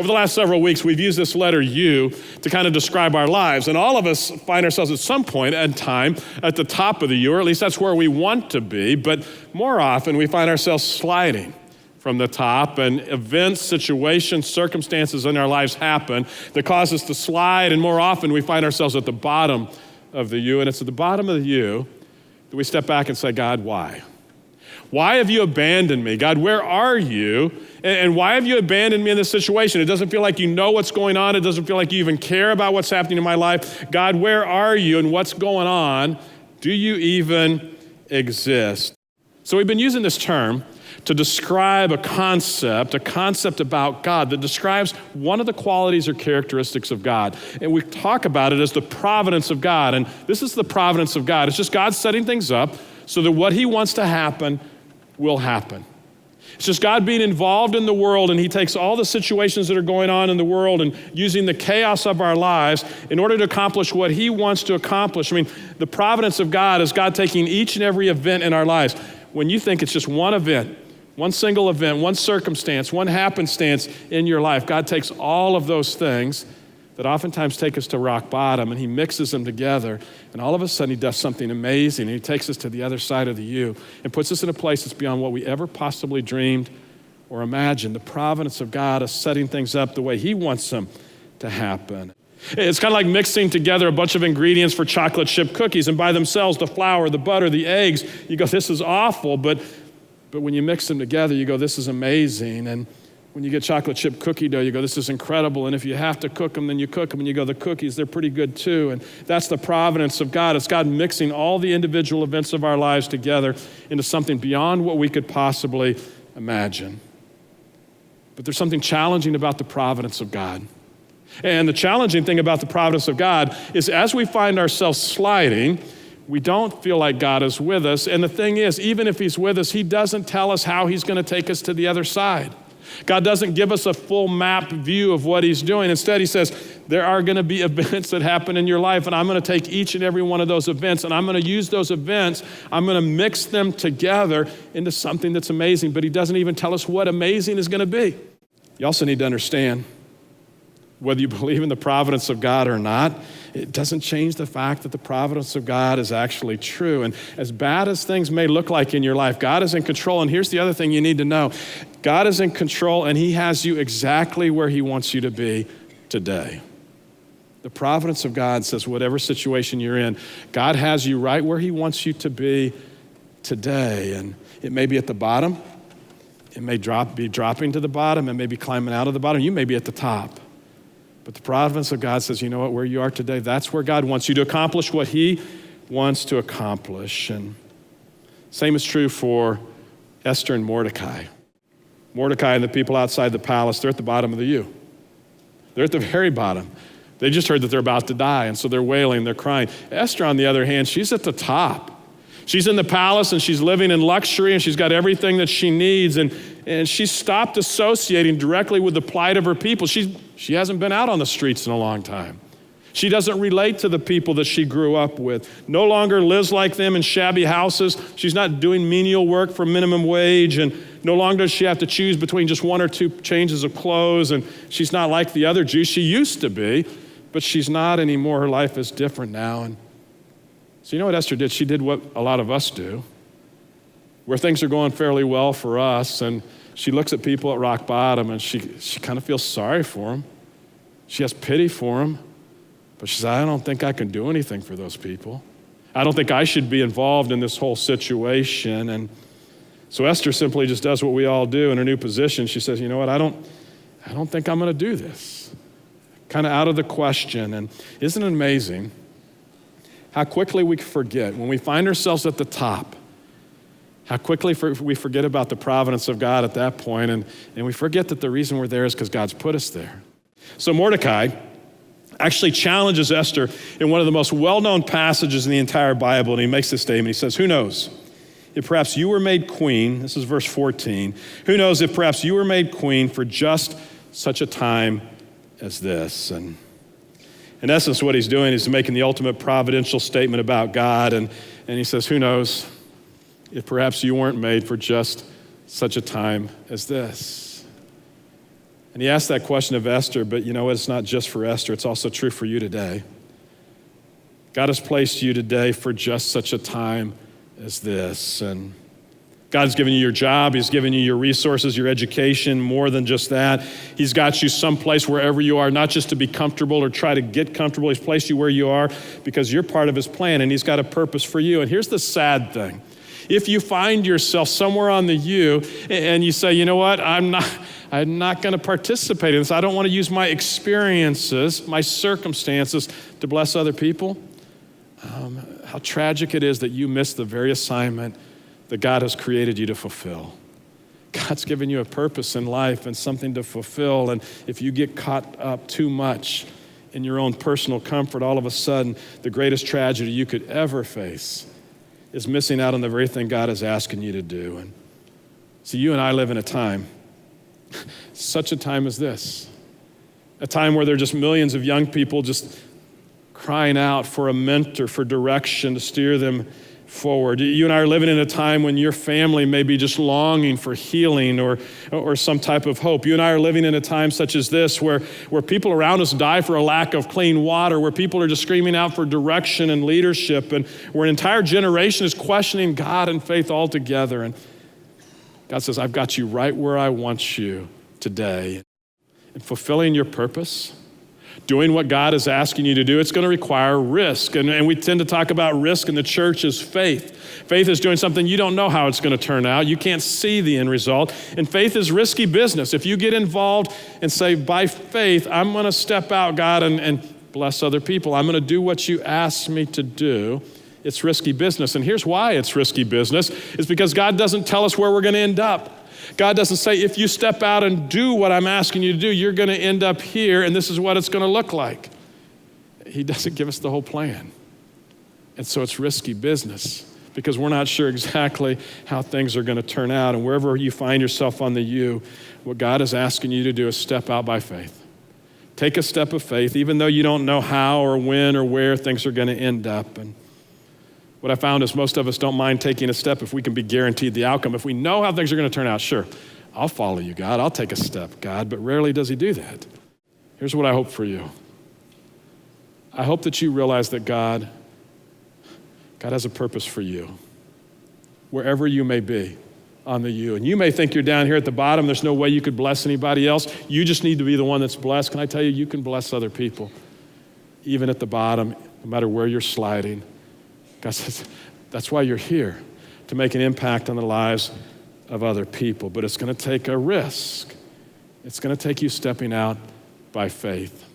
over the last several weeks, we've used this letter U to kind of describe our lives. And all of us find ourselves at some point in time at the top of the U, or at least that's where we want to be. But more often, we find ourselves sliding from the top, and events, situations, circumstances in our lives happen that cause us to slide. And more often, we find ourselves at the bottom of the U. And it's at the bottom of the U that we step back and say, God, why? Why have you abandoned me? God, where are you? And why have you abandoned me in this situation? It doesn't feel like you know what's going on. It doesn't feel like you even care about what's happening in my life. God, where are you and what's going on? Do you even exist? So we've been using this term to describe a concept about God that describes one of the qualities or characteristics of God. And we talk about it as the providence of God. And this is the providence of God. It's just God setting things up so that what he wants to happen will happen. It's just God being involved in the world, and he takes all the situations that are going on in the world and using the chaos of our lives in order to accomplish what he wants to accomplish. I mean, the providence of God is God taking each and every event in our lives. When you think it's just one event, one single event, one circumstance, one happenstance in your life, God takes all of those things that oftentimes take us to rock bottom, and he mixes them together, and all of a sudden he does something amazing, and he takes us to the other side of the U and puts us in a place that's beyond what we ever possibly dreamed or imagined. The providence of God is setting things up the way he wants them to happen. It's kind of like mixing together a bunch of ingredients for chocolate chip cookies, and by themselves, the flour, the butter, the eggs, you go, this is awful, but when you mix them together, you go, this is amazing. And when you get chocolate chip cookie dough, you go, this is incredible. And if you have to cook them, then you cook them, and you go, the cookies, they're pretty good too. And that's the providence of God. It's God mixing all the individual events of our lives together into something beyond what we could possibly imagine. But there's something challenging about the providence of God. And the challenging thing about the providence of God is as we find ourselves sliding, we don't feel like God is with us. And the thing is, even if he's with us, he doesn't tell us how he's going to take us to the other side. God doesn't give us a full map view of what he's doing. Instead, he says, there are going to be events that happen in your life, and I'm going to take each and every one of those events, and I'm going to use those events, I'm going to mix them together into something that's amazing. But he doesn't even tell us what amazing is going to be. You also need to understand, whether you believe in the providence of God or not, it doesn't change the fact that the providence of God is actually true. And as bad as things may look like in your life, God is in control. And here's the other thing you need to know. God is in control, and he has you exactly where he wants you to be today. The providence of God says whatever situation you're in, God has you right where he wants you to be today. And it may be at the bottom. It may be dropping to the bottom. It may be climbing out of the bottom. You may be at the top. But the providence of God says, you know what, where you are today, that's where God wants you to accomplish what he wants to accomplish. And same is true for Esther and Mordecai. Mordecai and the people outside the palace, they're at the bottom of the U. They're at the very bottom. They just heard that they're about to die, and so they're wailing, they're crying. Esther, on the other hand, she's at the top. She's in the palace, and she's living in luxury, and she's got everything that she needs, and she's stopped associating directly with the plight of her people. She hasn't been out on the streets in a long time. She doesn't relate to the people that she grew up with. No longer lives like them in shabby houses. She's not doing menial work for minimum wage, and no longer does she have to choose between just one or two changes of clothes, and she's not like the other Jews. She used to be, but she's not anymore. Her life is different now. And so you know what Esther did? She did what a lot of us do, where things are going fairly well for us, and she looks at people at rock bottom, and she kind of feels sorry for them. She has pity for them, but she says, I don't think I can do anything for those people. I don't think I should be involved in this whole situation. And so Esther simply just does what we all do in her new position. She says, you know what, I don't think I'm going to do this. Kind of out of the question. And isn't it amazing how quickly we forget when we find ourselves at the top, how quickly we forget about the providence of God at that point, and we forget that the reason we're there is because God's put us there. So Mordecai actually challenges Esther in one of the most well-known passages in the entire Bible, and he makes this statement. He says, who knows if perhaps you were made queen, this is verse 14, who knows if perhaps you were made queen for just such a time as this? And in essence, what he's doing is making the ultimate providential statement about God, and he says, who knows if perhaps you weren't made for just such a time as this? And he asked that question of Esther, but you know what? It's not just for Esther. It's also true for you today. God has placed you today for just such a time as this. And God's given you your job. He's given you your resources, your education, more than just that. He's got you someplace wherever you are, not just to be comfortable or try to get comfortable. He's placed you where you are because you're part of his plan, and he's got a purpose for you. And here's the sad thing. If you find yourself somewhere on the U and you say, you know what, I'm not going to participate in this. I don't want to use my experiences, my circumstances to bless other people. How tragic it is that you miss the very assignment that God has created you to fulfill. God's given you a purpose in life and something to fulfill. And if you get caught up too much in your own personal comfort, all of a sudden, the greatest tragedy you could ever face is missing out on the very thing God is asking you to do. And so you and I live in a time, such a time as this, a time where there are just millions of young people just crying out for a mentor, for direction to steer them forward. You and I are living in a time when your family may be just longing for healing or some type of hope. You and I are living in a time such as this where people around us die for a lack of clean water, where people are just screaming out for direction and leadership, and where an entire generation is questioning God and faith altogether. And God says, I've got you right where I want you today. And fulfilling your purpose, doing what God is asking you to do, it's going to require risk. And we tend to talk about risk in the church as faith. Faith is doing something you don't know how it's going to turn out. You can't see the end result. And faith is risky business. If you get involved and say, by faith, I'm going to step out, God, and bless other people. I'm going to do what you asked me to do. It's risky business. And here's why it's risky business. It's because God doesn't tell us where we're going to end up. God doesn't say, if you step out and do what I'm asking you to do, you're going to end up here, and this is what it's going to look like. He doesn't give us the whole plan. And so it's risky business because we're not sure exactly how things are going to turn out. And wherever you find yourself on the U, what God is asking you to do is step out by faith. Take a step of faith, even though you don't know how or when or where things are going to end up. And what I found is most of us don't mind taking a step if we can be guaranteed the outcome. If we know how things are going to turn out, sure, I'll follow you, God. I'll take a step, God. But rarely does he do that. Here's what I hope for you. I hope that you realize that God has a purpose for you, wherever you may be on the U. And you may think you're down here at the bottom. There's no way you could bless anybody else. You just need to be the one that's blessed. Can I tell you, you can bless other people, even at the bottom, no matter where you're sliding. God says, that's why you're here, to make an impact on the lives of other people. But it's going to take a risk. It's going to take you stepping out by faith.